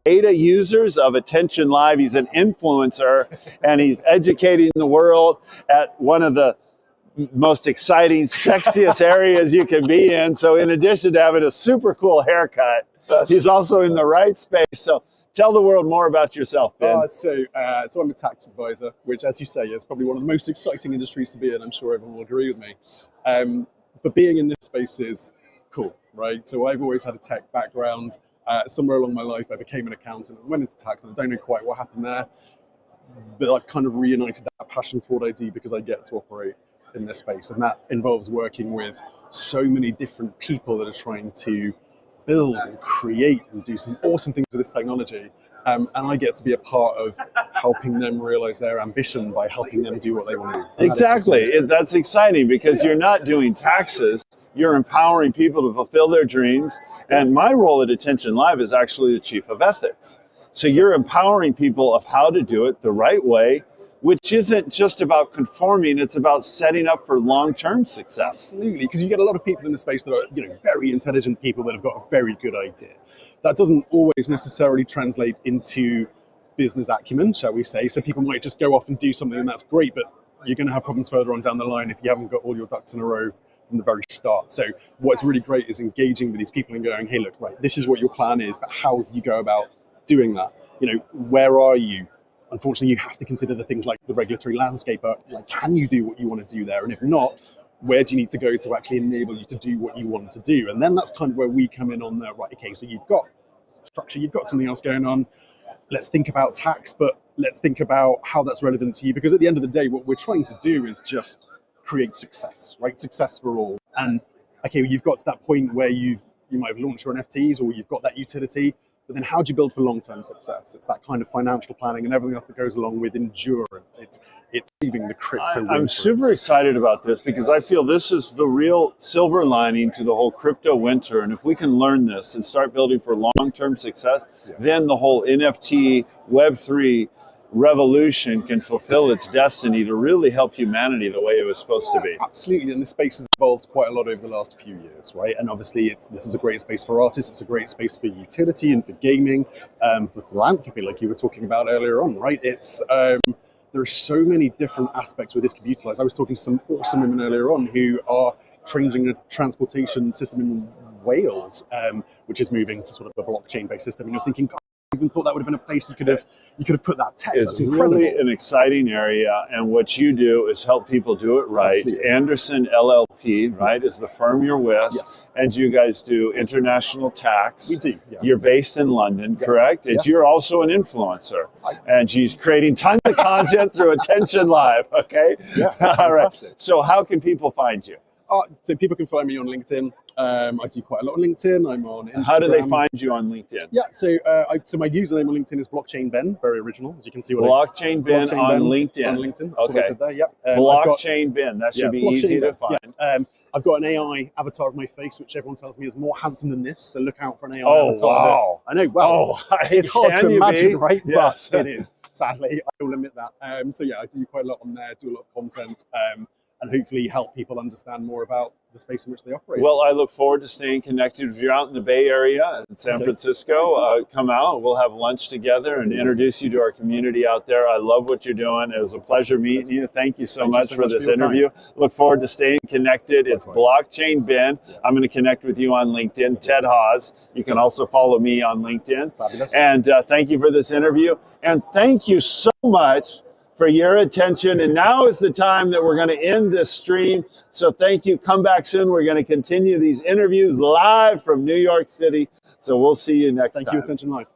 beta users of ATTN.LIVE. He's an influencer, and he's educating the world at one of the most exciting, sexiest areas you can be in. So in addition to having a super cool haircut, he's also in the right space. So tell the world more about yourself, Ben. So I'm a tax advisor, which, as you say, is probably one of the most exciting industries to be in. I'm sure everyone will agree with me. But being in this space is cool, right? So I've always had a tech background. Somewhere along my life, I became an accountant and went into tax, and I don't know quite what happened there. But I've kind of reunited that passion for what I do because I get to operate in this space. And that involves working with so many different people that are trying to build and create and do some awesome things with this technology. And I get to be a part of helping them realize their ambition by helping them do what they want to do. Exactly. That's exciting because you're not doing taxes, you're empowering people to fulfill their dreams. And my role at ATTN.LIVE is actually the chief of ethics. So you're empowering people of how to do it the right way, which isn't just about conforming, it's about setting up for long-term success. Absolutely, because you get a lot of people in the space that are, very intelligent people that have got a very good idea. That doesn't always necessarily translate into business acumen, shall we say. So people might just go off and do something, and that's great, but you're going to have problems further on down the line if you haven't got all your ducks in a row from the very start. So what's really great is engaging with these people and going, hey, look, right, this is what your plan is, but how do you go about doing that? Where are you? Unfortunately, you have to consider the things like the regulatory landscape. Like, can you do what you want to do there? And if not, where do you need to go to actually enable you to do what you want to do? And then that's kind of where we come in on the, right, okay, so you've got structure, you've got something else going on. Let's think about tax, but let's think about how that's relevant to you. Because at the end of the day, what we're trying to do is just create success, right? Success for all. And okay, you've got to that point where you might have launched your NFTs or you've got that utility. But then how do you build for long-term success? It's that kind of financial planning and everything else that goes along with endurance. It's leaving the crypto. I'm super excited about this because I feel this is the real silver lining to the whole crypto winter. And if we can learn this and start building for long-term success, then the whole NFT, web3 revolution can fulfill its destiny to really help humanity the way it was supposed to be. Absolutely, and the space has evolved quite a lot over the last few years, right? And obviously this is a great space for artists, it's a great space for utility and for gaming, for philanthropy, like you were talking about earlier on, right? It's there are so many different aspects where this can be utilized. I was talking to some awesome women earlier on who are changing a transportation system in Wales, which is moving to sort of a blockchain-based system, and you're thinking, God, I even thought that would have been a place you could have put that tech. It's really an exciting area, and what you do is help people do it right. Absolutely. Anderson LLP, right, is the firm you're with. Yes. And you guys do international tax. We do. Yeah. You're based in London, correct? And yes. You're also an influencer, and she's creating tons of content through ATTN.LIVE. Okay. Yeah. All right. So how can people find you? So people can find me on LinkedIn. I do quite a lot on LinkedIn. I'm on Instagram. How do they find you on LinkedIn? Yeah, so my username on LinkedIn is Blockchain Ben, very original, as you can see. Blockchain Ben on LinkedIn. On LinkedIn. Okay. There, yep. Blockchain Ben. That should be easy to find. Yeah. I've got an AI avatar of my face, which everyone tells me is more handsome than this. So look out for an AI avatar. Wow. I know. Well, it's hard to imagine, right? Yes. But it is. Sadly, I will admit that. So yeah, I do quite a lot on there. Do a lot of content. And hopefully help people understand more about the space in which they operate. Well, I look forward to staying connected. If you're out in the Bay Area in San Francisco, come out. We'll have lunch together and introduce you to our community out there. I love what you're doing. It was a pleasure meeting you. Thank you so much for this interview. Look forward to staying connected. It's Blockchain Ben. I'm going to connect with you on LinkedIn, Ted Haas. You can also follow me on LinkedIn. Fabulous. And thank you for this interview. And thank you so much for your attention. And now is the time that we're going to end this stream. So thank you. Come back soon. We're going to continue these interviews live from New York City. So we'll see you next time. Thank you, ATTN.LIVE.